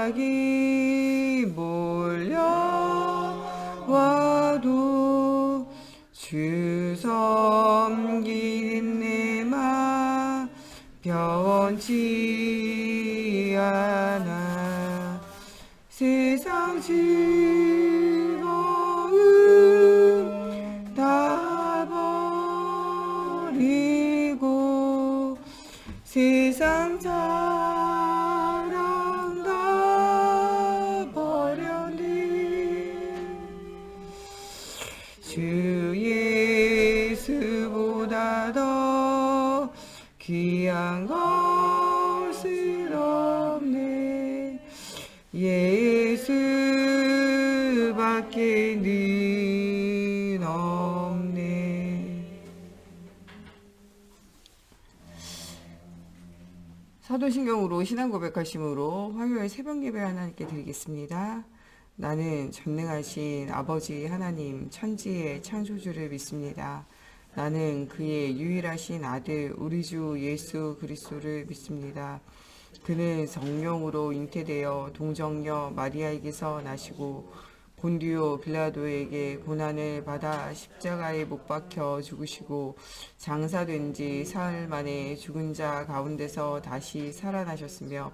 악이 몰려와도 주 섬기는 내 맘 변치 않아. 세상 즐거움 다 버리고 세상 사랑 다 버렸네. 주 예수보다 더 귀한 것은 없네. 예수밖에는 없네. 사도신경으로 신앙 고백하심으로 화요일 새벽 예배 하나님께 드리겠습니다. 나는 전능하신 아버지 하나님 천지의 창조주를 믿습니다. 나는 그의 유일하신 아들 우리 주 예수 그리스도를 믿습니다. 그는 성령으로 잉태되어 동정녀 마리아에게서 나시고 본디오 빌라도에게 고난을 받아 십자가에 못 박혀 죽으시고 장사된 지 사흘 만에 죽은 자 가운데서 다시 살아나셨으며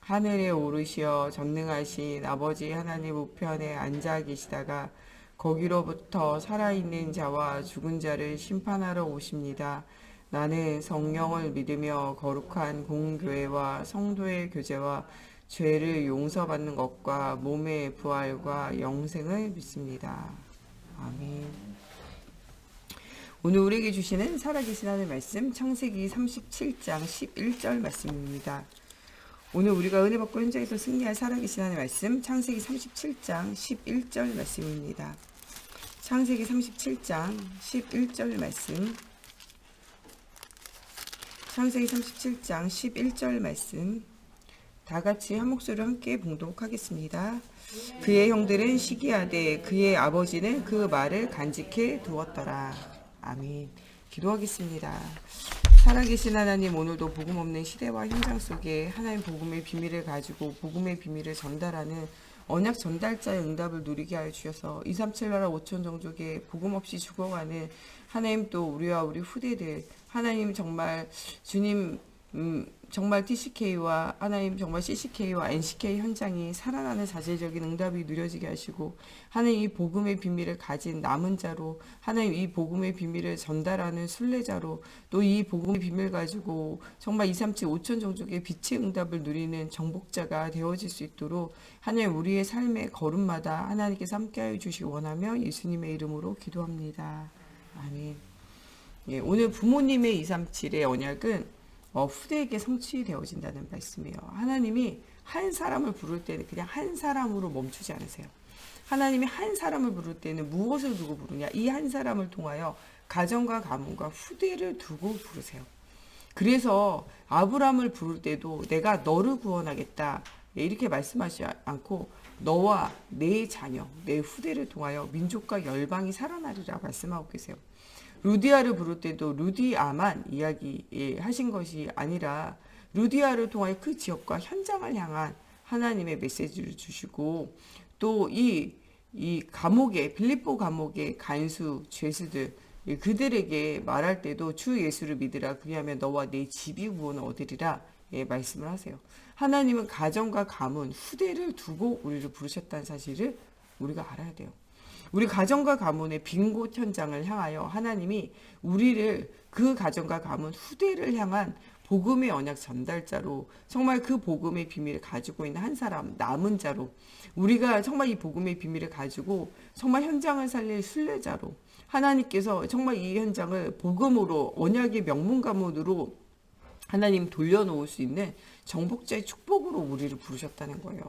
하늘에 오르시어 전능하신 아버지 하나님 우편에 앉아 계시다가 거기로부터 살아있는 자와 죽은 자를 심판하러 오십니다. 나는 성령을 믿으며 거룩한 공교회와 성도의 교제와 죄를 용서받는 것과 몸의 부활과 영생을 믿습니다. 아멘. 오늘 우리에게 주시는 살아계신 하나님의 말씀 창세기 37장 11절 말씀입니다. 오늘 우리가 은혜 받고 현장에서 승리할 살아계신 하나님의 말씀 창세기 37장 11절 말씀입니다. 창세기 37장 11절 말씀. 창세기 37장 11절 말씀 다 같이 한 목소리로 함께 봉독하겠습니다. 그의 형들은 시기하되 그의 아버지는 그 말을 간직해 두었더라. 아멘. 기도하겠습니다. 살아계신 하나님, 오늘도 복음 없는 시대와 현장 속에 하나님 복음의 비밀을 가지고 복음의 비밀을 전달하는 언약 전달자의 응답을 누리게 하여 주셔서 237 나라 5천 종족에 복음 없이 죽어가는 하나님, 또 우리와 우리 후대들 하나님 정말 주님 정말 TCK와 하나님 정말 CCK와 NCK 현장이 살아나는 자체적인 응답이 누려지게 하시고 하나님 이 복음의 비밀을 가진 남은 자로 하나님 이 복음의 비밀을 전달하는 순례자로 또 이 복음의 비밀 가지고 정말 237 5천 종족의 빛의 응답을 누리는 정복자가 되어질 수 있도록 하나님 우리의 삶의 걸음마다 하나님께서 함께하여 주시기 원하며 예수님의 이름으로 기도합니다. 아멘. 예, 오늘 부모님의 237의 언약은 후대에게 성취되어진다는 말씀이에요. 하나님이 한 사람을 부를 때는 그냥 한 사람으로 멈추지 않으세요. 하나님이 한 사람을 부를 때는 무엇을 두고 부르냐? 이 한 사람을 통하여 가정과 가문과 후대를 두고 부르세요. 그래서 아브라함을 부를 때도 내가 너를 구원하겠다 이렇게 말씀하지 않고 너와 내 자녀, 내 후대를 통하여 민족과 열방이 살아나리라 말씀하고 계세요. 루디아를 부를 때도 루디아만 이야기하신 것이 아니라 루디아를 통하여 그 지역과 현장을 향한 하나님의 메시지를 주시고 또 이 감옥에 빌립보 감옥의 간수 죄수들 그들에게 말할 때도 주 예수를 믿으라 그리하면 너와 내 집이 구원을 얻으리라 말씀을 하세요. 하나님은 가정과 가문 후대를 두고 우리를 부르셨다는 사실을 우리가 알아야 돼요. 우리 가정과 가문의 빈 곳 현장을 향하여 하나님이 우리를 그 가정과 가문 후대를 향한 복음의 언약 전달자로 정말 그 복음의 비밀을 가지고 있는 한 사람 남은 자로 우리가 정말 이 복음의 비밀을 가지고 정말 현장을 살릴 순례자로 하나님께서 정말 이 현장을 복음으로 언약의 명문 가문으로 하나님 돌려놓을 수 있는 정복자의 축복으로 우리를 부르셨다는 거예요.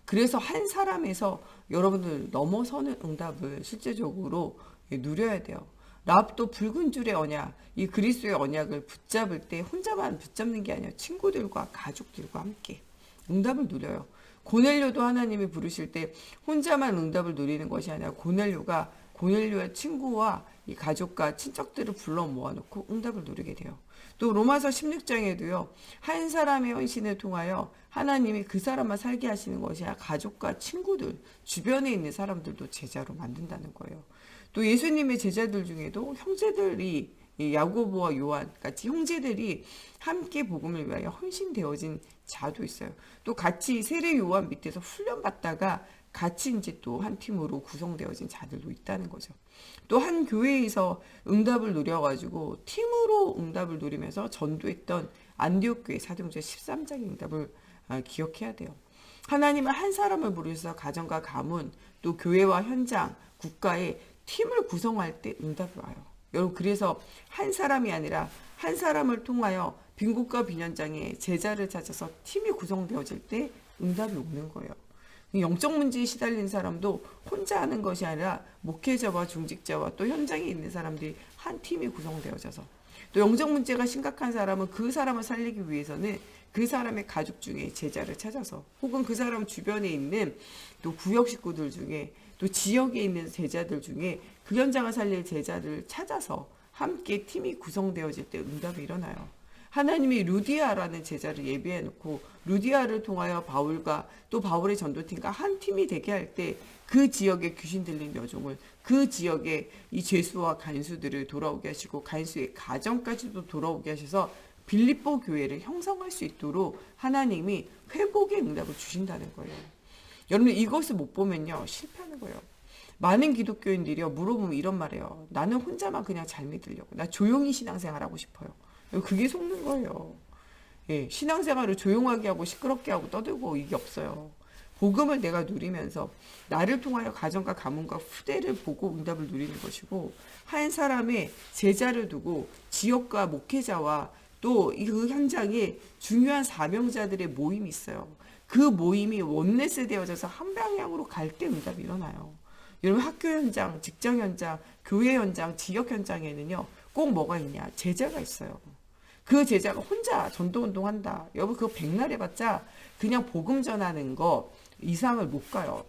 그래서 한 사람에서 여러분들 넘어서는 응답을 실제적으로 누려야 돼요. 라합도 붉은 줄의 언약, 이 그리스도의 언약을 붙잡을 때 혼자만 붙잡는 게 아니라 친구들과 가족들과 함께 응답을 누려요. 고넬료도 하나님이 부르실 때 혼자만 응답을 누리는 것이 아니라 고넬료가 고넬료의 친구와 이 가족과 친척들을 불러 모아놓고 응답을 누리게 돼요. 또 로마서 16장에도요. 한 사람의 헌신을 통하여 하나님이 그 사람만 살게 하시는 것이 아니라 가족과 친구들, 주변에 있는 사람들도 제자로 만든다는 거예요. 또 예수님의 제자들 중에도 형제들이 야고보와 요한 같이 형제들이 함께 복음을 위하여 헌신되어진 자도 있어요. 또 같이 세례 요한 밑에서 훈련받다가 같이 이제 또 한 팀으로 구성되어진 자들도 있다는 거죠. 또 한 교회에서 응답을 누려가지고 팀으로 응답을 누리면서 전도했던 안디옥 교회 사도행전 13장의 응답을 기억해야 돼요. 하나님은 한 사람을 부르셔서 가정과 가문, 또 교회와 현장, 국가에 팀을 구성할 때 응답이 와요. 여러분, 그래서 한 사람이 아니라 한 사람을 통하여 빈국가 빈현장에 제자를 찾아서 팀이 구성되어질 때 응답이 오는 거예요. 영적 문제에 시달린 사람도 혼자 하는 것이 아니라 목회자와 중직자와 또 현장에 있는 사람들이 한 팀이 구성되어져서, 또 영적 문제가 심각한 사람은 그 사람을 살리기 위해서는 그 사람의 가족 중에 제자를 찾아서, 혹은 그 사람 주변에 있는 또 구역 식구들 중에, 또 지역에 있는 제자들 중에 그 현장을 살릴 제자들을 찾아서 함께 팀이 구성되어질 때 응답이 일어나요. 하나님이 루디아라는 제자를 예비해 놓고 루디아를 통하여 바울과 또 바울의 전도팀과 한 팀이 되게 할 때 그 지역의 귀신 들린 여종을, 그 지역의 이 죄수와 간수들을 돌아오게 하시고 간수의 가정까지도 돌아오게 하셔서 빌립보 교회를 형성할 수 있도록 하나님이 회복의 응답을 주신다는 거예요. 여러분, 이것을 못 보면요 실패하는 거예요. 많은 기독교인들이요 물어보면 이런 말이에요. 나는 혼자만 그냥 잘 믿으려고, 나 조용히 신앙생활하고 싶어요. 그게 속는 거예요. 예, 신앙생활을 조용하게 하고 시끄럽게 하고 떠들고 이게 없어요. 복음을 내가 누리면서 나를 통하여 가정과 가문과 후대를 보고 응답을 누리는 것이고, 한 사람의 제자를 두고 지역과 목회자와 또 그 현장에 중요한 사명자들의 모임이 있어요. 그 모임이 원네스 되어져서 한 방향으로 갈 때 응답이 일어나요. 여러분, 학교 현장, 직장 현장, 교회 현장, 지역 현장에는요 꼭 뭐가 있냐? 제자가 있어요. 그 제자가 혼자 전도운동한다. 여러분, 그거 백날 해봤자 그냥 복음 전하는 거 이상을 못 가요.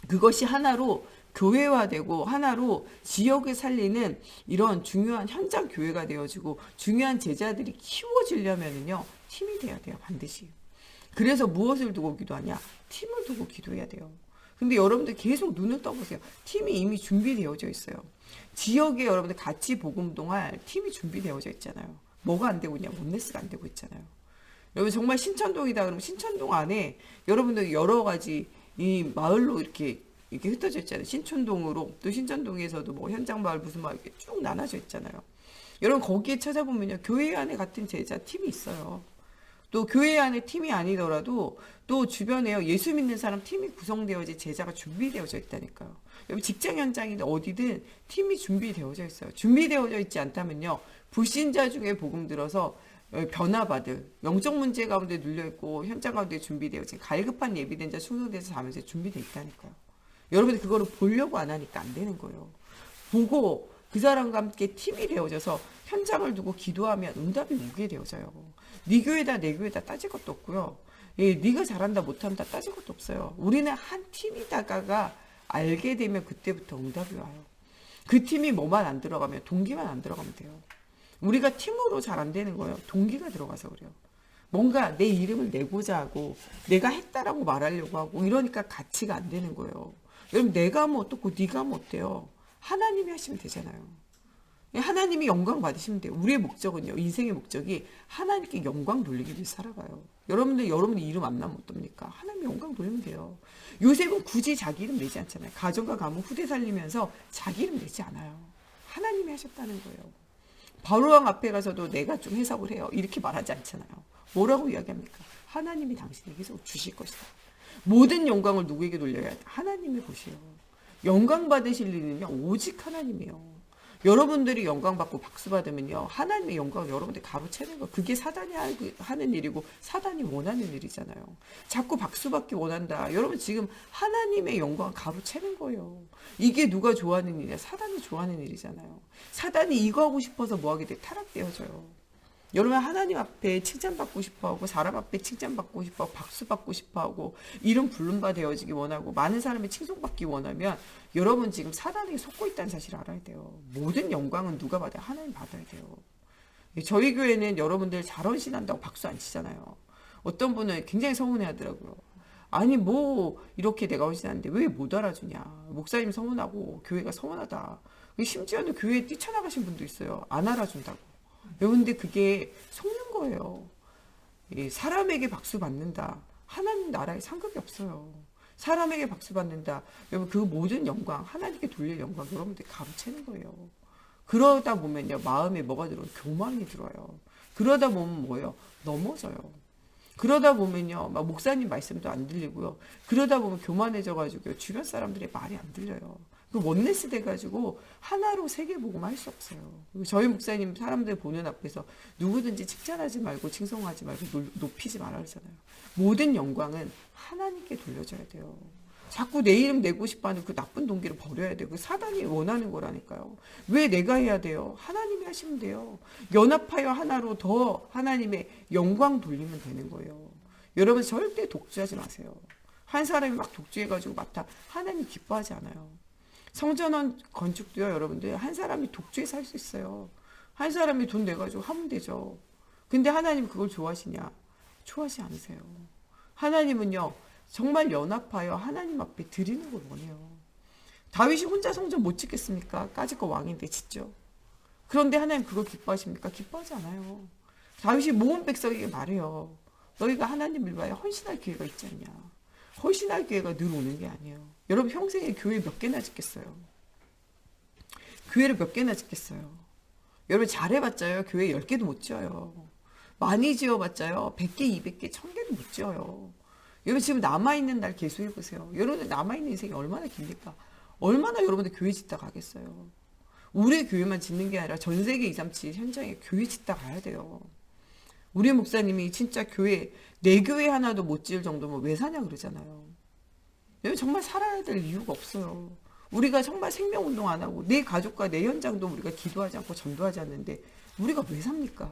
그것이 하나로 교회화되고 하나로 지역을 살리는 이런 중요한 현장 교회가 되어지고 중요한 제자들이 키워지려면은요 팀이 돼야 돼요, 반드시. 그래서 무엇을 두고 기도하냐? 팀을 두고 기도해야 돼요. 근데 여러분들 계속 눈을 떠보세요. 팀이 이미 준비되어져 있어요. 지역에 여러분들 같이 복음동할 팀이 준비되어져 있잖아요. 뭐가 안 되고 있냐? 원네스가 안 되고 있잖아요. 여러분, 정말 신천동이다 그러면 신천동 안에 여러분들 여러 가지 이 마을로 이렇게 흩어져 있잖아요. 신촌동으로, 또 신천동에서도 뭐 현장 마을 무슨 마을 이렇게 쭉 나눠져 있잖아요. 여러분, 거기에 찾아보면요 교회 안에 같은 제자 팀이 있어요. 또 교회 안에 팀이 아니더라도 또 주변에요 예수 믿는 사람 팀이 구성되어진 제자가 준비되어져 있다니까요. 여러분, 직장 현장이든 어디든 팀이 준비되어져 있어요. 준비되어져 있지 않다면요 불신자 중에 복음 들어서 변화받을, 영적 문제 가운데 눌려있고 현장 가운데 준비되어진 갈급한 예비된 자 충성돼서 자면서 준비되어 있다니까요. 여러분이 그거를 보려고 안 하니까 안 되는 거예요. 보고 그 사람과 함께 팀이 되어져서 현장을 두고 기도하면 응답이 오게 되어져요. 네 교회다 내 교회다 따질 것도 없고요. 예, 네가 잘한다 못한다 따질 것도 없어요. 우리는 한 팀이다가가 알게 되면 그때부터 응답이 와요. 그 팀이 뭐만 안 들어가면, 동기만 안 들어가면 돼요. 우리가 팀으로 잘 안 되는 거예요. 동기가 들어가서 그래요. 뭔가 내 이름을 내고자 하고 내가 했다라고 말하려고 하고 이러니까 가치가 안 되는 거예요. 여러분, 내가 하면 어떻고 네가 하면 어때요? 하나님이 하시면 되잖아요. 하나님이 영광 받으시면 돼요. 우리의 목적은요, 인생의 목적이 하나님께 영광 돌리기 위해 살아가요. 여러분이 이름 안 나면 어떻습니까? 하나님 영광 돌리면 돼요. 요셉은 굳이 자기 이름 내지 않잖아요. 가정과 가문 후대 살리면서 자기 이름 내지 않아요. 하나님이 하셨다는 거예요. 바로왕 앞에 가서도 내가 좀 해석을 해요 이렇게 말하지 않잖아요. 뭐라고 이야기합니까? 하나님이 당신에게서 주실 것이다. 모든 영광을 누구에게 돌려야 돼? 하나님이 보시오. 영광 받으실 일은요 오직 하나님이에요. 여러분들이 영광 받고 박수 받으면요 하나님의 영광을 여러분들이 가로채는 거, 그게 사단이 하는 일이고 사단이 원하는 일이잖아요. 자꾸 박수 받기 원한다. 여러분, 지금 하나님의 영광을 가로채는 거예요. 이게 누가 좋아하는 일이야? 사단이 좋아하는 일이잖아요. 사단이 이거 하고 싶어서 뭐 하게 돼? 타락되어져요. 여러분 하나님 앞에 칭찬받고 싶어하고 사람 앞에 칭찬받고 싶어하고 박수받고 싶어하고 이름 부름바 되어지기 원하고 많은 사람이 칭송받기 원하면 여러분 지금 사단에게 속고 있다는 사실을 알아야 돼요. 모든 영광은 누가 받아요? 하나님 받아야 돼요. 저희 교회는 여러분들 잘 헌신한다고 박수 안 치잖아요. 어떤 분은 굉장히 서운해 하더라고요. 아니 뭐 이렇게 내가 헌신하는데 왜 못 알아주냐. 목사님 서운하고 교회가 서운하다. 심지어는 교회에 뛰쳐나가신 분도 있어요. 안 알아준다고. 여러분들 그게 속는 거예요. 사람에게 박수 받는다. 하나님 나라에 상급이 없어요. 사람에게 박수 받는다. 여러분 그 모든 영광 하나님께 돌릴 영광 여러분들 가로채는 거예요. 그러다 보면요 마음에 뭐가 들어요? 교만이 들어요. 그러다 보면 뭐예요? 넘어져요. 그러다 보면요 막 목사님 말씀도 안 들리고요. 그러다 보면 교만해져가지고 주변 사람들의 말이 안 들려요. 그 원네스 돼가지고 하나로 세계복음 할 수 없어요. 저희 목사님 사람들 보는 앞에서 누구든지 칭찬하지 말고 칭송하지 말고 높이지 말아 그러잖아요. 모든 영광은 하나님께 돌려줘야 돼요. 자꾸 내 이름 내고 싶어하는 그 나쁜 동기를 버려야 돼요. 그 사단이 원하는 거라니까요. 왜 내가 해야 돼요? 하나님이 하시면 돼요. 연합하여 하나로 더 하나님의 영광 돌리면 되는 거예요. 여러분 절대 독주하지 마세요. 한 사람이 막 독주해가지고 맡아 하나님 기뻐하지 않아요. 성전원 건축도요 여러분들 한 사람이 독주해서 할 수 있어요. 한 사람이 돈 내가지고 하면 되죠. 근데 하나님 그걸 좋아하시냐? 좋아하지 않으세요. 하나님은요 정말 연합하여 하나님 앞에 드리는 걸 원해요. 다윗이 혼자 성전 못 짓겠습니까? 까짓 거 왕인데 짓죠. 그런데 하나님 그걸 기뻐하십니까? 기뻐하지 않아요. 다윗이 모은 백성에게 말해요. 너희가 하나님을 위하여 헌신할 기회가 있지 않냐. 헌신할 기회가 늘 오는 게 아니에요. 여러분 평생에 교회 몇 개나 짓겠어요? 교회를 몇 개나 짓겠어요? 여러분 잘해봤자요 교회 10개도 못 지어요. 많이 지어봤자요 100개, 200개, 1000개도 못 지어요. 여러분 지금 남아있는 날 계수해보세요. 여러분들 남아있는 인생이 얼마나 깁니까? 얼마나 여러분들 교회 짓다 가겠어요? 우리 교회만 짓는 게 아니라 전 세계 237 현장에 교회 짓다 가야 돼요. 우리 목사님이 진짜 교회 내 교회 하나도 못 지을 정도면 왜 사냐 그러잖아요. 여러분 정말 살아야 될 이유가 없어요. 우리가 정말 생명운동 안 하고 내 가족과 내 현장도 우리가 기도하지 않고 전도하지 않는데 우리가 왜 삽니까?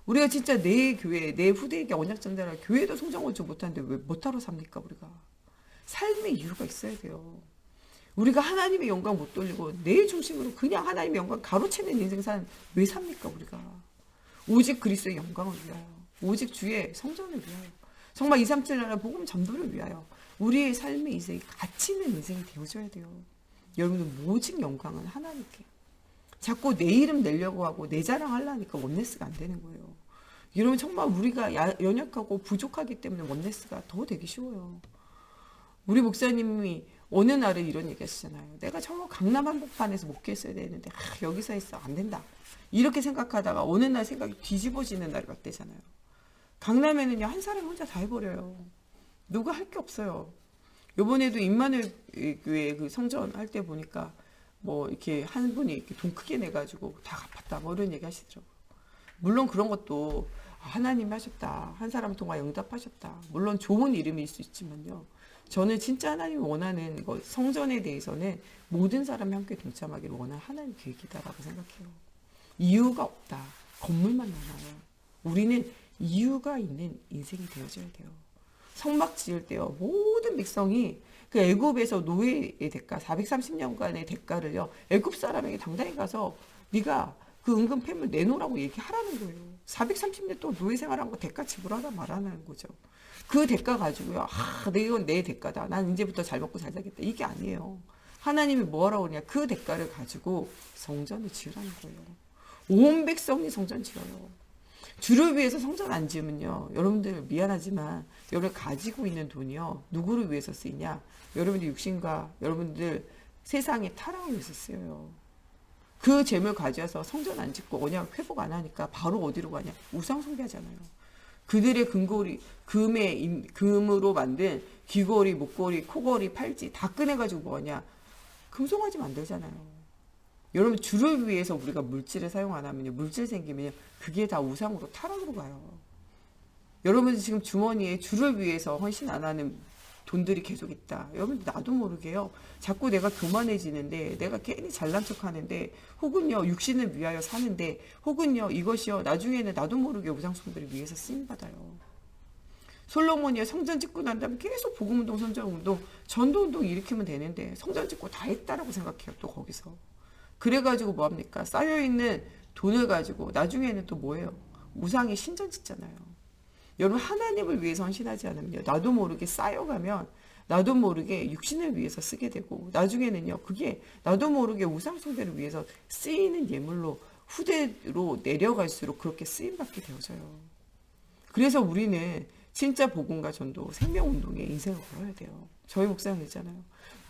우리가 진짜 내 교회, 내 후대에게 언약 전달할 교회도 성장 건축 못하는데 왜 못하러 삽니까 우리가? 삶의 이유가 있어야 돼요. 우리가 하나님의 영광 못 돌리고 내 중심으로 그냥 하나님의 영광 가로채는 인생 사는 왜 삽니까 우리가? 오직 그리스도의 영광을 위하여, 오직 주의 성전을 위하여, 정말 237 나라 복음 전도를 위하여 우리의 삶의 인생이 가치 있는 인생이 되어줘야 돼요. 여러분들 오직 영광은 하나님께. 자꾸 내 이름 내려고 하고 내 자랑 하려니까 원네스가 안 되는 거예요. 여러분 정말 우리가 연약하고 부족하기 때문에 원네스가 더 되기 쉬워요. 우리 목사님이 어느 날에 이런 얘기 하시잖아요. 내가 정말 강남 한복판에서 목회했어야 되는데 여기서 했어 안 된다. 이렇게 생각하다가 어느 날 생각이 뒤집어지는 날이 왔대잖아요. 강남에는요 한 사람이 혼자 다 해버려요. 누가 할 게 없어요. 요번에도 임마누엘 교회 그 성전 할 때 보니까 뭐 이렇게 한 분이 이렇게 돈 크게 내가지고 다 갚았다 뭐 이런 얘기 하시더라고요. 물론 그런 것도 하나님이 하셨다. 한 사람 통화 응답하셨다. 물론 좋은 이름일 수 있지만요. 저는 진짜 하나님이 원하는 것, 성전에 대해서는 모든 사람이 함께 동참하기를 원하는 하나님 계획이다라고 생각해요. 이유가 없다. 건물만 남아요. 우리는 이유가 있는 인생이 되어줘야 돼요. 성막 지을 때요. 모든 백성이 그 애굽에서 노예의 대가 430년간의 대가를요. 애굽 사람에게 당당히 가서 네가 그 은근 폐물 내놓으라고 얘기하라는 거예요. 430년 동안 노예 생활한 거 대가 지불하라 말하는 거죠. 그 대가 가지고요. 이건 내 대가다. 난 이제부터 잘 먹고 잘 살겠다. 이게 아니에요. 하나님이 뭐라고 그러냐. 그 대가를 가지고 성전을 지으라는 거예요. 온 백성이 성전 지어요. 주를 위해서 성전 안 지으면요. 여러분들 미안하지만 여러분 가지고 있는 돈이요. 누구를 위해서 쓰이냐. 여러분들 육신과 여러분들 세상의 타락을 위해서 쓰여요. 그 재물 가져와서 성전 안 짓고 언약 회복 안 하니까 바로 어디로 가냐. 우상 숭배하잖아요. 그들의 금고리, 금으로 만든 귀걸이, 목걸이, 코걸이, 팔찌 다 꺼내가지고 뭐하냐. 금송아지 만들잖아요. 여러분 주를 위해서 우리가 물질을 사용 안 하면요. 물질 생기면요. 그게 다 우상으로 타락으로 가요. 여러분 지금 주머니에 주를 위해서 헌신 안 하는 돈들이 계속 있다. 여러분 나도 모르게요. 자꾸 내가 교만해지는데 내가 괜히 잘난 척하는데 혹은요 육신을 위하여 사는데 혹은요 이것이요 나중에는 나도 모르게 우상숭배를 위해서 쓰임받아요. 솔로몬이 성전 짓고 난 다음에 계속 복음운동, 선전운동, 전도운동 일으키면 되는데 성전 짓고 다 했다라고 생각해요. 또 거기서. 그래가지고 뭐합니까? 쌓여있는 돈을 가지고 나중에는 또 뭐예요? 우상이 신전 짓잖아요. 여러분 하나님을 위해서 헌신하지 않으면요. 나도 모르게 쌓여가면 나도 모르게 육신을 위해서 쓰게 되고 나중에는요. 그게 나도 모르게 우상숭배를 위해서 쓰이는 예물로 후대로 내려갈수록 그렇게 쓰임받게 되어져요. 그래서 우리는 진짜 복음과 전도, 생명운동에 인생을 걸어야 돼요. 저희 목사님 있잖아요.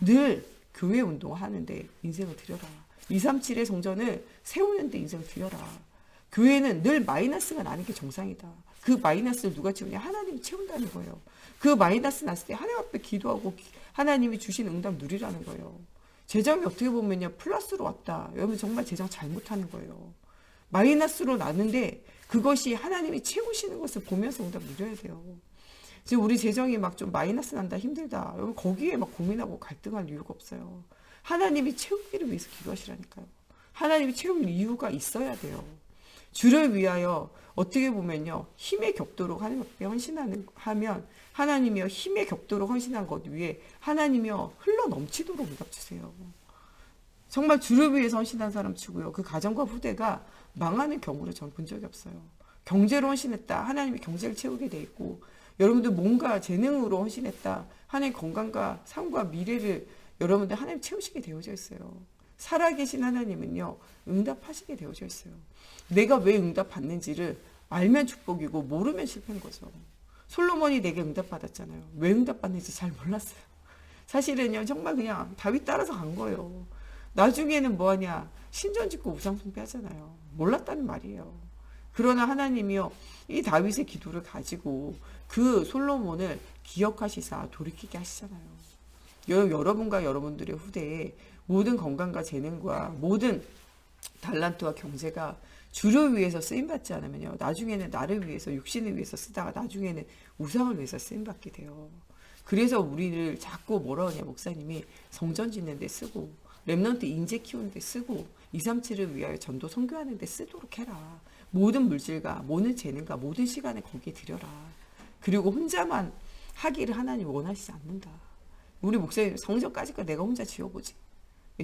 늘 교회 운동을 하는데 인생을 들여라. 237의 성전을 세우는데 인생을 들여라. 교회는 늘 마이너스가 나는 게 정상이다. 그 마이너스를 누가 채우냐? 하나님이 채운다는 거예요. 그 마이너스 났을 때 하나님 앞에 기도하고 하나님이 주신 응답 누리라는 거예요. 재정이 어떻게 보면요 플러스로 왔다. 여러분 정말 재정 잘못하는 거예요. 마이너스로 났는데 그것이 하나님이 채우시는 것을 보면서 응답 누려야 돼요. 지금 우리 재정이 막 좀 마이너스 난다 힘들다. 여러분 거기에 막 고민하고 갈등할 이유가 없어요. 하나님이 채우기를 위해서 기도하시라니까요. 하나님이 채울 이유가 있어야 돼요. 주를 위하여 어떻게 보면요 힘에 격도록 하나님 앞에 헌신하면 하나님이요 힘에 격도록 헌신한 것 위에 하나님이요 흘러 넘치도록 응답 주세요. 정말 주를 위해서 헌신한 사람 치고요 그 가정과 후대가 망하는 경우를 저는 본 적이 없어요. 경제로 헌신했다. 하나님이 경제를 채우게 돼 있고 여러분들 몸과 재능으로 헌신했다. 하나님 건강과 삶과 미래를 여러분들 하나님 채우시게 되어져 있어요. 살아계신 하나님은요 응답하시게 되어져 있어요. 내가 왜 응답받는지를 알면 축복이고 모르면 실패인 거죠. 솔로몬이 내게 응답받았잖아요. 왜 응답받는지 잘 몰랐어요. 사실은요 정말 그냥 다윗 따라서 간 거예요. 나중에는 뭐하냐 신전 짓고 우상 숭배하잖아요. 몰랐다는 말이에요. 그러나 하나님이요 이 다윗의 기도를 가지고 그 솔로몬을 기억하시사 돌이키게 하시잖아요. 여러분과 여러분들의 후대에 모든 건강과 재능과 모든 달란트와 경제가 주를 위해서 쓰임받지 않으면요 나중에는 나를 위해서 육신을 위해서 쓰다가 나중에는 우상을 위해서 쓰임받게 돼요. 그래서 우리를 자꾸 뭐라 하냐 목사님이 성전 짓는 데 쓰고 렘넌트 인재 키우는 데 쓰고 237을 위하여 전도 선교하는 데 쓰도록 해라. 모든 물질과 모든 재능과 모든 시간을 거기에 들여라. 그리고 혼자만 하기를 하나님 원하시지 않는다. 우리 목사님 성전까지가 내가 혼자 지어보지.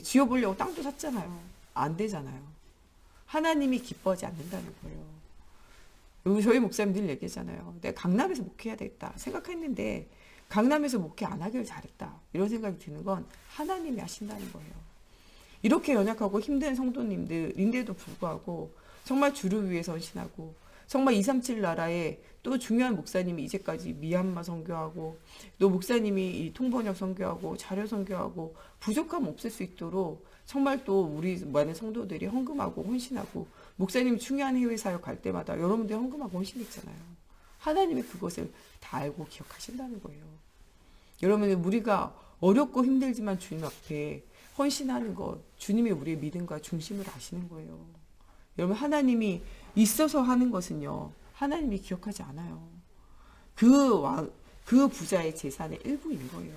지어보려고 땅도 샀잖아요. 안 되잖아요. 하나님이 기뻐하지 않는다는 거예요. 저희 목사님 늘 얘기하잖아요. 내가 강남에서 목회해야 되겠다 생각했는데 강남에서 목회 안 하길 잘했다. 이런 생각이 드는 건 하나님이 하신다는 거예요. 이렇게 연약하고 힘든 성도님들인데도 불구하고 정말 주를 위해서 헌신하고 정말 237 나라에 또 중요한 목사님이 이제까지 미얀마 선교하고 또 목사님이 이 통번역 선교하고 자료 선교하고 부족함 없을 수 있도록 정말 또 우리 많은 성도들이 헌금하고 헌신하고 목사님이 중요한 해외 사역 갈 때마다 여러분들이 헌금하고 헌신했잖아요. 하나님이 그것을 다 알고 기억하신다는 거예요. 여러분 우리가 어렵고 힘들지만 주님 앞에 헌신하는 것 주님이 우리의 믿음과 중심을 아시는 거예요. 여러분 하나님이 있어서 하는 것은요 하나님이 기억하지 않아요. 그 부자의 재산의 일부인 거예요.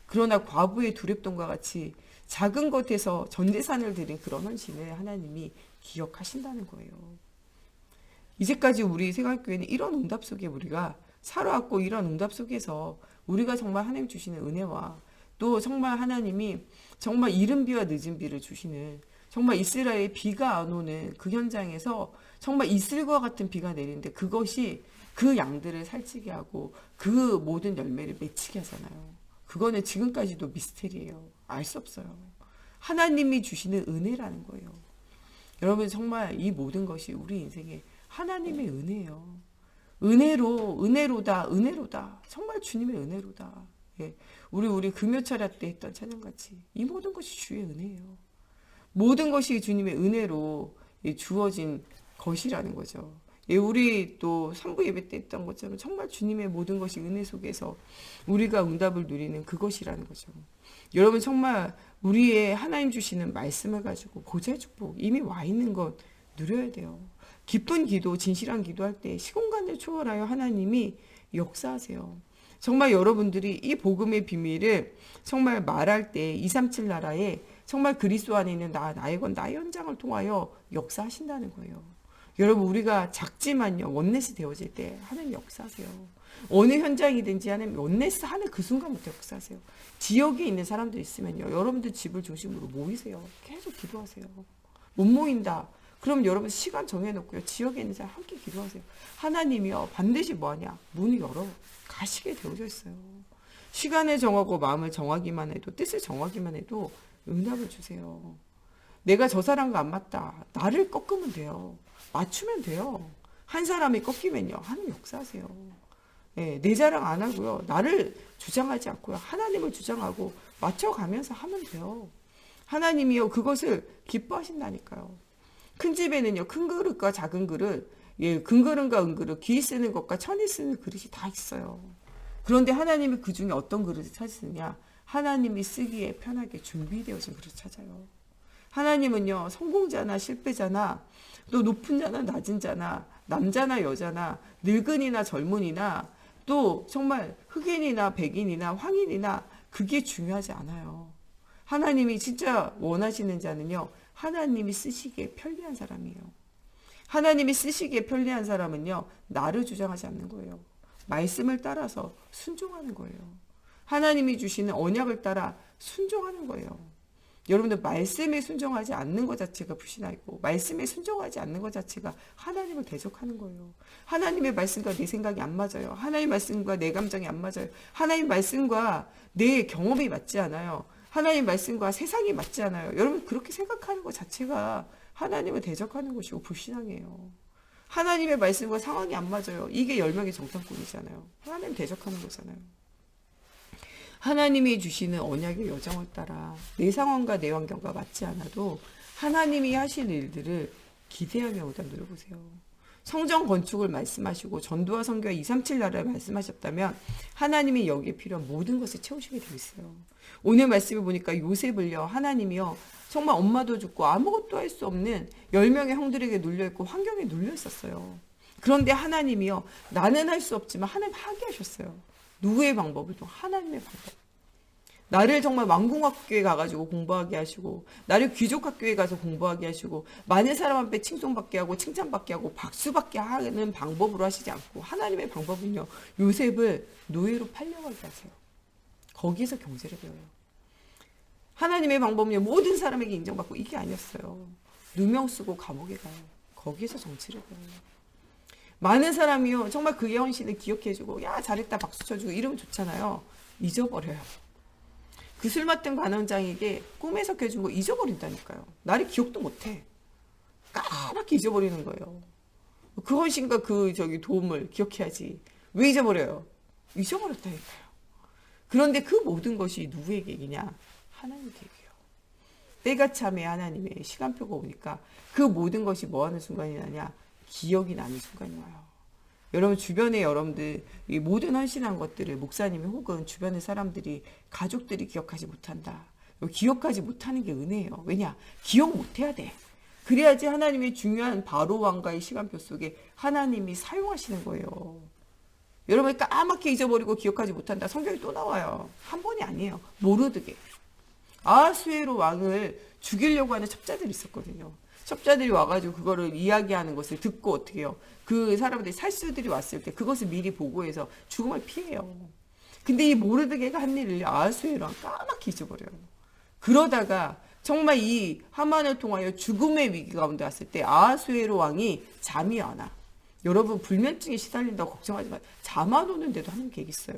그러나 과부의 두렙돈과 같이 작은 것에서 전 재산을 드린 그런 헌신을 하나님이 기억하신다는 거예요. 이제까지 우리 생활교회는 이런 응답 속에 우리가 살아왔고 이런 응답 속에서 우리가 정말 하나님 주시는 은혜와 또 정말 하나님이 정말 이른 비와 늦은 비를 주시는 정말 이스라엘에 비가 안 오는 그 현장에서 정말 이슬과 같은 비가 내리는데 그것이 그 양들을 살찌게 하고 그 모든 열매를 맺히게 하잖아요. 그거는 지금까지도 미스테리예요. 알 수 없어요. 하나님이 주시는 은혜라는 거예요. 여러분 정말 이 모든 것이 우리 인생에 하나님의 은혜예요. 은혜로다. 정말 주님의 은혜로다. 예. 우리 금요철야 때 했던 찬양같이 이 모든 것이 주의 은혜예요. 모든 것이 주님의 은혜로 주어진 것이라는 거죠. 예, 우리 또 3부 예배 때 했던 것처럼 정말 주님의 모든 것이 은혜 속에서 우리가 응답을 누리는 그것이라는 거죠. 여러분 정말 우리의 하나님 주시는 말씀을 가지고 보좌의 축복 이미 와 있는 것 누려야 돼요. 기쁜 기도, 진실한 기도할 때 시공간을 초월하여 하나님이 역사하세요. 정말 여러분들이 이 복음의 비밀을 정말 말할 때 237 나라에 정말 그리스도 안에 있는 나의 건 나의 현장을 통하여 역사하신다는 거예요. 여러분 우리가 작지만요 원넷이 되어질 때 하나님 역사하세요. 어느 현장이든지 하나님 원넷 하는 그 순간부터 역사하세요. 지역에 있는 사람들 있으면요 여러분들 집을 중심으로 모이세요. 계속 기도하세요. 못 모인다. 그럼 여러분 시간 정해놓고요 지역에 있는 사람 함께 기도하세요. 하나님이요 반드시 뭐하냐 문을 열어 가시게 되어져 있어요. 시간을 정하고 마음을 정하기만 해도 뜻을 정하기만 해도 응답을 주세요. 내가 저 사람과 안 맞다. 나를 꺾으면 돼요. 맞추면 돼요. 한 사람이 꺾이면요 하나님 역사하세요. 네, 내 자랑 안 하고요 나를 주장하지 않고요 하나님을 주장하고 맞춰가면서 하면 돼요. 하나님이요 그것을 기뻐하신다니까요. 큰 집에는요 큰 그릇과 작은 그릇, 예, 큰 그릇과 은그릇, 귀 쓰는 것과 천이 쓰는 그릇이 다 있어요. 그런데 하나님이 그 중에 어떤 그릇을 찾으느냐? 하나님이 쓰기에 편하게 준비되어진 그릇을 찾아요. 하나님은요 성공자나 실패자나 또 높은 자나 낮은 자나 남자나 여자나 늙은이나 젊은이나 또 정말 흑인이나 백인이나 황인이나 그게 중요하지 않아요. 하나님이 진짜 원하시는 자는요 하나님이 쓰시기에 편리한 사람이에요. 하나님이 쓰시기에 편리한 사람은요 나를 주장하지 않는 거예요. 말씀을 따라서 순종하는 거예요. 하나님이 주시는 언약을 따라 순종하는 거예요. 여러분들 말씀에 순종하지 않는 것 자체가 불신앙이고 말씀에 순종하지 않는 것 자체가 하나님을 대적하는 거예요. 하나님의 말씀과 내 생각이 안 맞아요. 하나님의 말씀과 내 감정이 안 맞아요. 하나님의 말씀과 내 경험이 맞지 않아요. 하나님의 말씀과 세상이 맞지 않아요. 여러분 그렇게 생각하는 것 자체가 하나님을 대적하는 것이고 불신앙이에요. 하나님의 말씀과 상황이 안 맞아요. 이게 열명의 정탐꾼이잖아요. 하나님 대적하는 거잖아요. 하나님이 주시는 언약의 여정을 따라 내 상황과 내 환경과 맞지 않아도 하나님이 하실 일들을 기대하며 오다 누려보세요. 성전 건축을 말씀하시고 전도와 선교와 237 나라를 말씀하셨다면 하나님이 여기에 필요한 모든 것을 채우시게 되어 있어요. 오늘 말씀을 보니까 요셉을요 하나님이요 정말 엄마도 죽고 아무것도 할 수 없는 10명의 형들에게 눌려있고 환경에 눌려있었어요. 그런데 하나님이요 나는 할 수 없지만 하나님 하게 하셨어요. 누구의 방법을 또 하나님의 방법. 나를 정말 왕궁학교에 가가지고 공부하게 하시고 나를 귀족학교에 가서 공부하게 하시고 많은 사람 앞에 칭송받게 하고 칭찬받게 하고 박수받게 하는 방법으로 하시지 않고 하나님의 방법은요 요셉을 노예로 팔려가게 하세요. 거기에서 경제를 배워요. 하나님의 방법은요 모든 사람에게 인정받고 이게 아니었어요. 누명 쓰고 감옥에 가요. 거기에서 정치를 배워요. 많은 사람이요 정말 그의 헌신을 기억해주고 야 잘했다 박수 쳐주고 이러면 좋잖아요. 잊어버려요. 그 술 맡은 관원장에게 꿈에 섞여준 거 잊어버린다니까요. 나를 기억도 못해. 까맣게 잊어버리는 거예요. 그 헌신과 그 도움을 기억해야지. 왜 잊어버려요? 잊어버렸다니까요. 그런데 그 모든 것이 누구에게 얘기냐? 하나님께요. 때가 참에 하나님의 시간표가 오니까 그 모든 것이 뭐 하는 순간이 나냐? 기억이 나는 순간이 와요. 여러분 주변에 여러분들 이 모든 헌신한 것들을 목사님이 혹은 주변의 사람들이 가족들이 기억하지 못한다. 기억하지 못하는 게 은혜예요. 왜냐? 기억 못해야 돼. 그래야지 하나님의 중요한 바로 왕가의 시간표 속에 하나님이 사용하시는 거예요. 여러분이 까맣게 잊어버리고 기억하지 못한다. 성경이 또 나와요. 한 번이 아니에요. 모르드게. 아하수에로 왕을 죽이려고 하는 첩자들이 있었거든요. 첩자들이 와가지고 그거를 이야기하는 것을 듣고 어떻게 해요? 그 사람들이 살수들이 왔을 때 그것을 미리 보고해서 죽음을 피해요. 근데 이 모르드게가 한 일을 아하수에로 까맣게 잊어버려요. 그러다가 정말 이 하만을 통하여 죽음의 위기 가운데 왔을 때 아하수에로 왕이 잠이 안 와. 여러분 불면증에 시달린다고 걱정하지 마세요. 잠 안 오는데도 하나님 계획 있어요.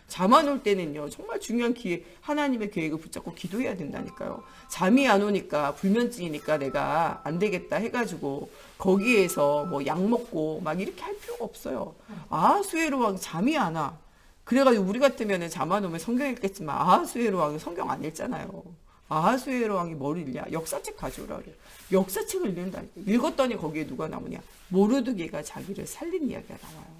잠 안 올 때는요 정말 중요한 기회 하나님의 계획을 붙잡고 기도해야 된다니까요. 잠이 안 오니까 불면증이니까 내가 안 되겠다 해가지고 거기에서 뭐 약 먹고 막 이렇게 할 필요가 없어요. 아하수에로 왕 잠이 안 와. 그래가지고 우리 같으면 잠 안 오면 성경 읽겠지만 아하수에로 왕은 성경 안 읽잖아요. 아하수에로 왕이 뭘 읽냐? 역사책 가져오라 그래요. 역사책을 읽는다니까. 읽었더니 거기에 누가 나오냐? 모르드게가 자기를 살린 이야기가 나와요.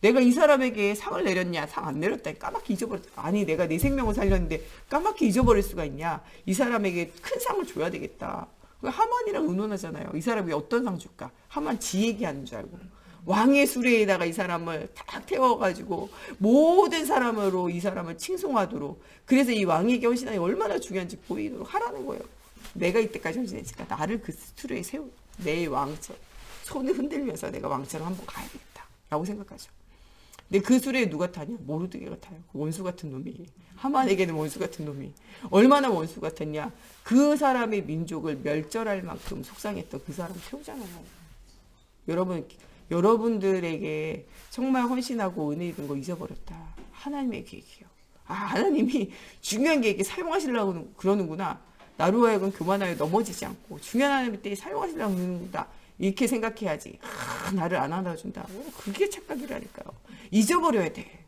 내가 이 사람에게 상을 내렸냐? 상 안 내렸다니 까맣게 잊어버렸다. 아니 내가 내 생명을 살렸는데 까맣게 잊어버릴 수가 있냐? 이 사람에게 큰 상을 줘야 되겠다. 하만이랑 의논하잖아요. 이 사람이 어떤 상 줄까? 하만 지 얘기하는 줄 알고. 왕의 수레에다가 이 사람을 탁 태워가지고 모든 사람으로 이 사람을 칭송하도록, 그래서 이 왕에게 헌신하기 얼마나 중요한지 보이도록 하라는 거예요. 내가 이때까지 헌신했으니까 나를 그 수레에 세우, 내 왕처럼 손을 흔들면서 내가 왕처럼 한번 가야겠다 라고 생각하죠. 근데 그 수레에 누가 타냐? 모르드게가 타요. 그 원수 같은 놈이. 하만에게는 원수 같은 놈이. 얼마나 원수 같았냐? 그 사람의 민족을 멸절할 만큼 속상했던 그 사람 태우잖아요. 여러분들에게 정말 헌신하고 은혜 입은 거 잊어버렸다. 하나님의 계획이요. 아, 하나님이 중요한 계획에 사용하시려고 그러는구나. 나로 하여금 교만하여 넘어지지 않고 중요한 하나님의 때에 사용하시려고 그러는구나. 이렇게 생각해야지. 아, 나를 안 안아준다. 그게 착각이라니까요. 잊어버려야 돼.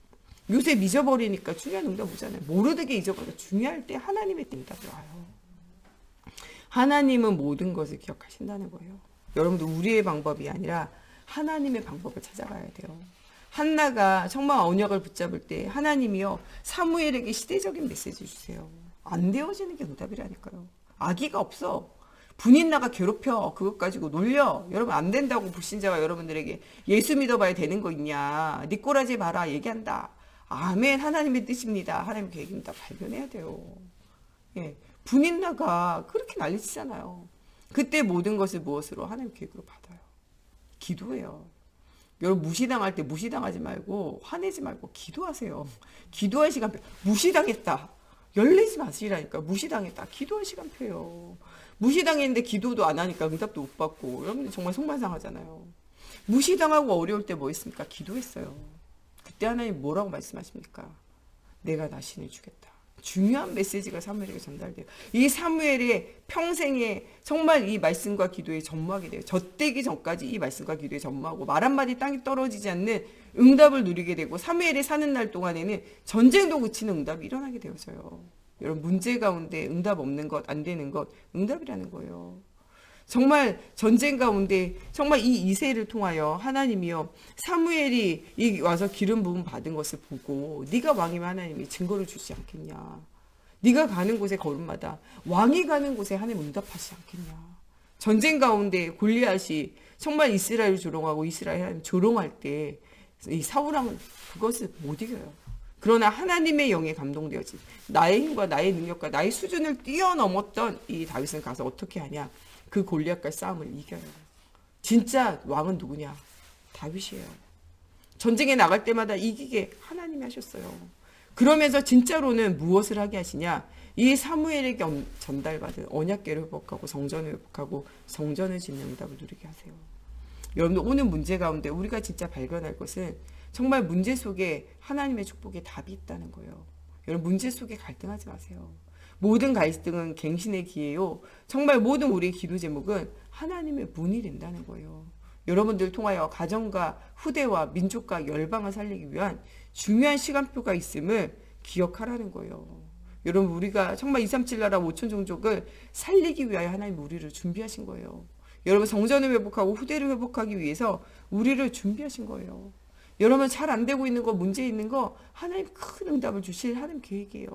요새 잊어버리니까 중요한 응답 오잖아요. 모르게 잊어버려. 중요할 때 하나님의 때 응답이 와요. 하나님은 모든 것을 기억하신다는 거예요. 여러분들 우리의 방법이 아니라 하나님의 방법을 찾아가야 돼요. 한나가 정말 언약을 붙잡을 때 하나님이요 사무엘에게 시대적인 메시지 주세요. 안 되어지는 게 응답이라니까요. 아기가 없어. 분인나가 괴롭혀. 그것 가지고 놀려. 여러분 안 된다고 불신자가 여러분들에게 예수 믿어봐야 되는 거 있냐. 네 꼬라지 마라 얘기한다. 아멘. 하나님의 뜻입니다. 하나님의 계획입니다. 발견해야 돼요. 예, 분인나가 그렇게 난리치잖아요. 그때 모든 것을 무엇으로? 하나님의 계획으로 받아요. 기도해요. 여러분 무시당할 때 무시당하지 말고 화내지 말고 기도하세요. 기도할 시간표. 무시당했다. 열내지 마시라니까. 무시당했다. 기도할 시간표요. 무시당했는데 기도도 안 하니까 응답도 못 받고 여러분들 정말 속만상하잖아요. 무시당하고 어려울 때 뭐 했습니까? 기도했어요. 그때 하나님 뭐라고 말씀하십니까? 내가 나 신을 주겠다. 중요한 메시지가 사무엘에게 전달돼요. 이 사무엘의 평생에 정말 이 말씀과 기도에 전무하게 돼요. 젖되기 전까지 이 말씀과 기도에 전무하고 말 한마디 땅이 떨어지지 않는 응답을 누리게 되고 사무엘이 사는 날 동안에는 전쟁도 그치는 응답이 일어나게 되어져요. 여러분 문제 가운데 응답 없는 것, 안 되는 것, 응답이라는 거예요. 정말 전쟁 가운데 정말 이 이새를 통하여 하나님이요 사무엘이 이 와서 기름 부음 받은 것을 보고 네가 왕이면 하나님이 증거를 주지 않겠냐. 네가 가는 곳에 걸음마다 왕이 가는 곳에 하나님 응답하시지 않겠냐. 전쟁 가운데 골리앗이 정말 이스라엘을 조롱하고 이스라엘 하나님 조롱할 때 이 사울왕은 그것을 못 이겨요. 그러나 하나님의 영에 감동되어지 나의 힘과 나의 능력과 나의 수준을 뛰어넘었던 이 다윗은 가서 어떻게 하냐. 그 골리앗과 싸움을 이겨요. 진짜 왕은 누구냐? 다윗이에요. 전쟁에 나갈 때마다 이기게 하나님이 하셨어요. 그러면서 진짜로는 무엇을 하게 하시냐? 이 사무엘에게 전달받은 언약궤를 회복하고 성전을 회복하고 성전을 짓는 응답을 누리게 하세요. 여러분들 오늘 문제 가운데 우리가 진짜 발견할 것은 정말 문제 속에 하나님의 축복의 답이 있다는 거예요. 여러분 문제 속에 갈등하지 마세요. 모든 갈등은 갱신의 기회요. 정말 모든 우리의 기도 제목은 하나님의 문이 된다는 거예요. 여러분들 통하여 가정과 후대와 민족과 열방을 살리기 위한 중요한 시간표가 있음을 기억하라는 거예요. 여러분 우리가 정말 237 나라 5천 종족을 살리기 위하여 하나님 우리를 준비하신 거예요. 여러분 성전을 회복하고 후대를 회복하기 위해서 우리를 준비하신 거예요. 여러분 잘 안 되고 있는 거 문제 있는 거 하나님 큰 응답을 주실 하나님 계획이에요.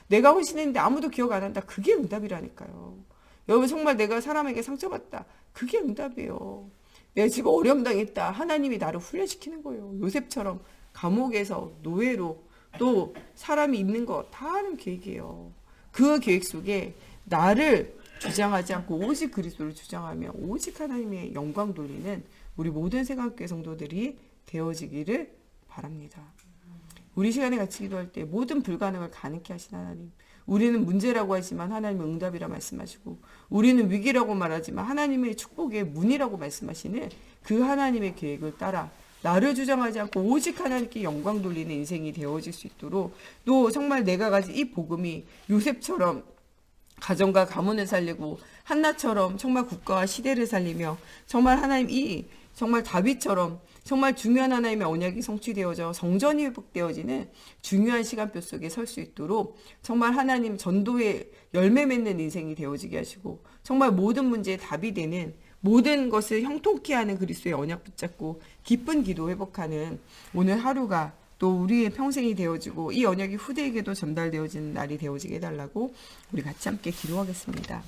내가 헌신했는데 아무도 기억 안 한다. 그게 응답이라니까요. 여러분 정말 내가 사람에게 상처받다. 그게 응답이에요. 내가 지금 어려움 당했다. 하나님이 나를 훈련시키는 거예요. 요셉처럼 감옥에서 노예로 또 사람이 있는 거 다 하는 계획이에요. 그 계획 속에 나를 주장하지 않고 오직 그리스도를 주장하며 오직 하나님의 영광 돌리는 우리 모든 새감교회 성도들이 되어지기를 바랍니다. 우리 시간에 같이 기도할 때 모든 불가능을 가능케 하신 하나님. 우리는 문제라고 하지만 하나님은 응답이라 말씀하시고 우리는 위기라고 말하지만 하나님의 축복의 문이라고 말씀하시는 그 하나님의 계획을 따라 나를 주장하지 않고 오직 하나님께 영광 돌리는 인생이 되어질 수 있도록 또 정말 내가 가진 이 복음이 요셉처럼 가정과 가문을 살리고 한나처럼 정말 국가와 시대를 살리며 정말 하나님 이 정말 다윗처럼 정말 중요한 하나님의 언약이 성취되어져 성전이 회복되어지는 중요한 시간표 속에 설 수 있도록 정말 하나님 전도의 열매 맺는 인생이 되어지게 하시고 정말 모든 문제에 답이 되는 모든 것을 형통케 하는 그리스도의 언약 붙잡고 기쁜 기도 회복하는 오늘 하루가 또 우리의 평생이 되어지고 이 언약이 후대에게도 전달되어지는 날이 되어지게 해달라고 우리 같이 함께 기도하겠습니다.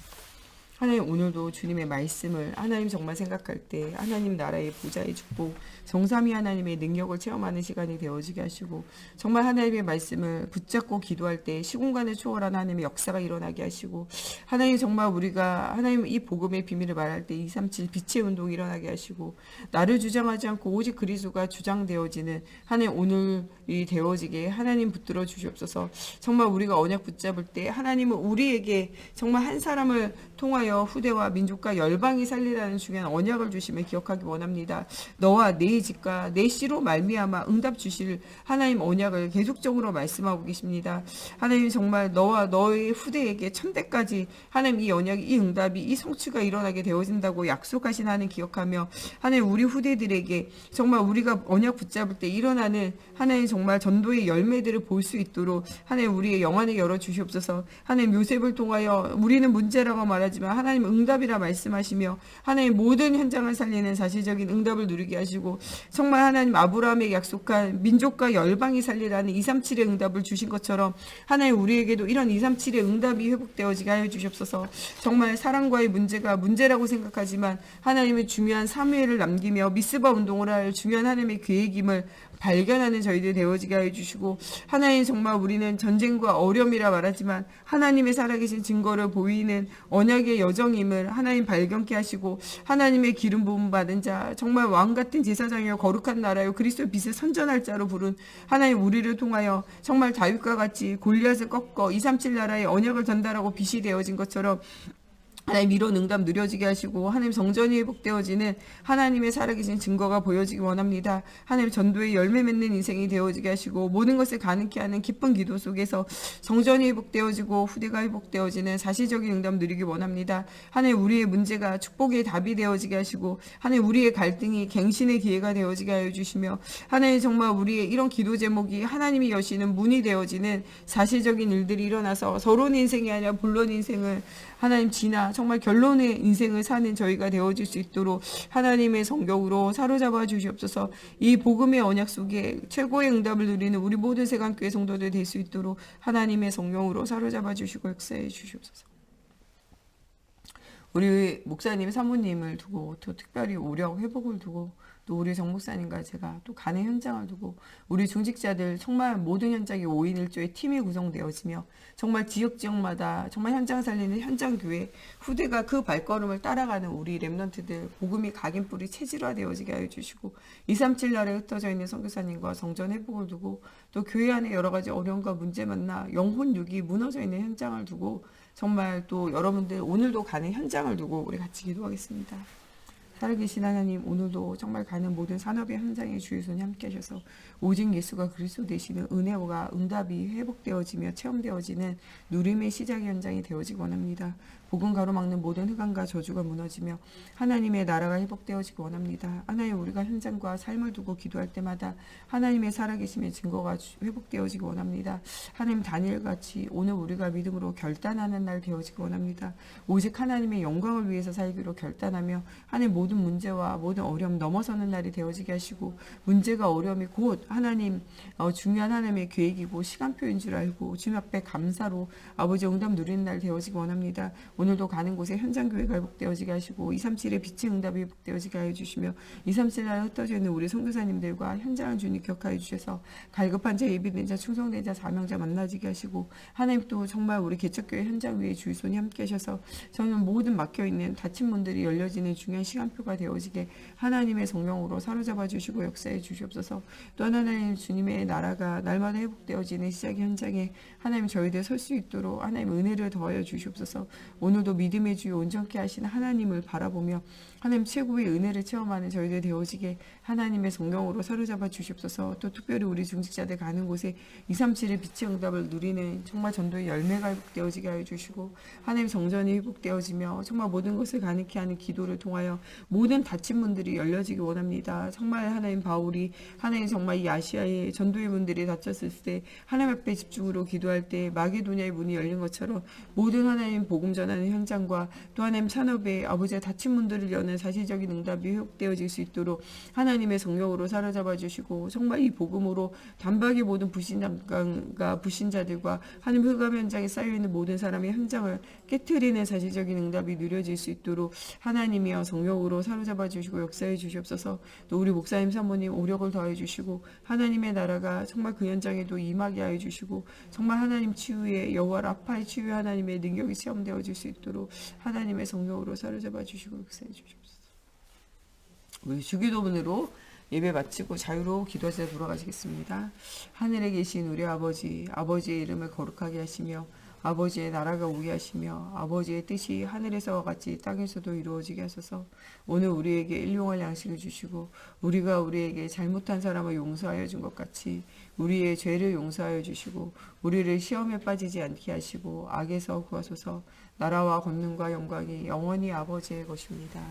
하나님 오늘도 주님의 말씀을 하나님 정말 생각할 때 하나님 나라의 보좌의 축복 정삼위 하나님의 능력을 체험하는 시간이 되어지게 하시고 정말 하나님의 말씀을 붙잡고 기도할 때 시공간을 초월한 하나님의 역사가 일어나게 하시고 하나님 정말 우리가 하나님 이 복음의 비밀을 말할 때 237 빛의 운동이 일어나게 하시고 나를 주장하지 않고 오직 그리스도가 주장되어지는 하나님 오늘이 되어지게 하나님 붙들어 주시옵소서. 정말 우리가 언약 붙잡을 때 하나님은 우리에게 정말 한 사람을 통하여 후대와 민족과 열방이 살리라는 중요한 언약을 주심을 기억하기 원합니다. 너와 네 집과 네 씨로 말미암아 응답 주실 하나님 언약을 계속적으로 말씀하고 계십니다. 하나님 정말 너와 너의 후대에게 천대까지 하나님 이 언약이 이 응답이 이 성취가 일어나게 되어진다고 약속하신 하나님 기억하며 하나님 우리 후대들에게 정말 우리가 언약 붙잡을 때 일어나는 하나님 정말 전도의 열매들을 볼 수 있도록 하나님 우리의 영안을 열어 주시옵소서. 하나님 요셉을 통하여 우리는 문제라고 말하지만 하나님 응답이라 말씀하시며 하나님 모든 현장을 살리는 사실적인 응답을 누리게 하시고 정말 하나님 아브라함에게 약속한 민족과 열방이 살리라는 237의 응답을 주신 것처럼 하나님 우리에게도 이런 237의 응답이 회복되어지게 하여 주시옵소서. 정말 사랑과의 문제가 문제라고 생각하지만 하나님의 중요한 사무엘을 남기며 미스바 운동을 할 중요한 하나님의 계획임을 발견하는 저희들 되어지게 하여 주시고 하나님 정말 우리는 전쟁과 어려움이라 말하지만 하나님의 살아계신 증거를 보이는 언약의 여정임을 하나님 발견케 하시고 하나님의 기름 부음 받은 자 정말 왕같은 제사장이요 거룩한 나라요 그리스도의 빛을 선전할 자로 부른 하나님 우리를 통하여 정말 다윗과 같이 골리앗을 꺾어 237 나라의 언약을 전달하고 빛이 되어진 것처럼 하나님 이런 응답 누려지게 하시고 하나님 성전이 회복되어지는 하나님의 살아계신 증거가 보여지기 원합니다. 하나님 전도의 열매 맺는 인생이 되어지게 하시고 모든 것을 가능케 하는 기쁜 기도 속에서 성전이 회복되어지고 후대가 회복되어지는 사실적인 응답 누리기 원합니다. 하나님 우리의 문제가 축복의 답이 되어지게 하시고 하나님 우리의 갈등이 갱신의 기회가 되어지게 하여 주시며 하나님 정말 우리의 이런 기도 제목이 하나님이 여시는 문이 되어지는 사실적인 일들이 일어나서 서론의 인생이 아니라 본론 인생을 하나님 지나 정말 결론의 인생을 사는 저희가 되어질 수 있도록 하나님의 성경으로 사로잡아 주시옵소서. 이 복음의 언약 속에 최고의 응답을 누리는 우리 모든 세간교회 성도들 될 수 있도록 하나님의 성령으로 사로잡아 주시고 역사해 주시옵소서. 우리 목사님 사모님을 두고 또 특별히 오력 회복을 두고 또 우리 정 목사님과 제가 또 가는 현장을 두고 우리 중직자들 정말 모든 현장이 5인 1조의 팀이 구성되어지며 정말 지역마다 정말 현장 살리는 현장교회 후대가 그 발걸음을 따라가는 우리 랩런트들 복음이 각인뿌리 체질화되어지게 하여 주시고 237 날에 흩어져 있는 선교사님과 성전 회복을 두고 또 교회 안에 여러 가지 어려움과 문제 만나 영혼육이 무너져 있는 현장을 두고 정말 또 여러분들 오늘도 가는 현장을 두고 우리 같이 기도하겠습니다. 살아계신 하나님 오늘도 정말 가는 모든 산업의 현장에 주의 손이 함께 하셔서 오직 예수가 그리스도 되시는 은혜와 응답이 회복되어지며 체험되어지는 누림의 시작의 현장이 되어지기 원합니다. 복음 가로막는 모든 흑암과 저주가 무너지며 하나님의 나라가 회복되어지기 원합니다. 하나님 우리가 현장과 삶을 두고 기도할 때마다 하나님의 살아계심의 증거가 회복되어지기 원합니다. 하나님 다니엘같이 오늘 우리가 믿음으로 결단하는 날 되어지기 원합니다. 오직 하나님의 영광을 위해서 살기로 결단하며 하나님 모든 문제와 모든 어려움 넘어서는 날이 되어지게 하시고 문제가 어려움이 곧 하나님 중요한 하나님의 계획이고 시간표인 줄 알고 주님 앞에 감사로 아버지 응답 누리는 날 되어지기 원합니다. 오늘도 가는 곳에 현장교회가 회복되어지게 하시고 237의 빛의 응답이 회복되어지게 하여 주시며 237 날에 흩어져 있는 우리 선교사님들과 현장을 주님 기억하여 주셔서 갈급한 자, 예비된 자, 충성된 자, 사명자 만나지게 하시고 하나님 또 정말 우리 개척교회 현장 위에 주의 손이 함께 하셔서 저는 모든 막혀있는 닫힌 문들이 열려지는 중요한 시간표가 되어지게 하나님의 성령으로 사로잡아 주시고 역사해 주시옵소서. 또 하나님 주님의 나라가 날마다 회복되어지는 시작의 현장에 하나님 저희들 설 수 있도록 하나님 은혜를 더하여 주시옵소서. 오늘도 믿음의 주여 온전케 하시는 하나님을 바라보며 하나님 최고의 은혜를 체험하는 저희들 되어지게 하나님의 성령으로 사로잡아 주시옵소서. 또 특별히 우리 중직자들 가는 곳에 237의 빛의 응답을 누리는 정말 전도의 열매가 회복되어지게 하여 주시고 하나님 정전이 회복되어지며 정말 모든 것을 가능케 하는 기도를 통하여 모든 닫힌 문들이 열려지기 원합니다. 정말 하나님 바울이 하나님 정말 이 아시아의 전도의 문들이 닫혔을 때 하나님 앞에 집중으로 기도할 때 마게도냐의 문이 열린 것처럼 모든 하나님 복음 전하는 현장과 또 하나님 산업의 아버지의 닫힌 문들을 여는 기도는 사실적인 응답이 회복되어질 수 있도록 하나님의 성령으로 사로잡아 주시고 정말 이 복음으로 단박에 모든 불신자가 불신자들과 하나님 흑암 현장에 쌓여있는 모든 사람의 현장을 깨트리는 사실적인 응답이 누려질 수 있도록 하나님이여 성령으로 사로잡아 주시고 역사해 주시옵소서. 또 우리 목사님 사모님 오력을 더해 주시고 하나님의 나라가 정말 그 현장에도 임하게 하여 주시고 정말 하나님 치유의 여호와 라파의 치유의 하나님의 능력이 체험되어 줄 수 있도록 하나님의 성령으로 사로잡아 주시고 역사해 주시옵소서. 우리 주기도문으로 예배 마치고 자유로 기도하시다 돌아가시겠습니다. 하늘에 계신 우리 아버지, 아버지의 이름을 거룩하게 하시며 아버지의 나라가 오게 하시며 아버지의 뜻이 하늘에서와 같이 땅에서도 이루어지게 하소서. 오늘 우리에게 일용할 양식을 주시고 우리가 우리에게 잘못한 사람을 용서하여 준 것 같이 우리의 죄를 용서하여 주시고 우리를 시험에 빠지지 않게 하시고 악에서 구하소서. 나라와 권능과 영광이 영원히 아버지의 것입니다.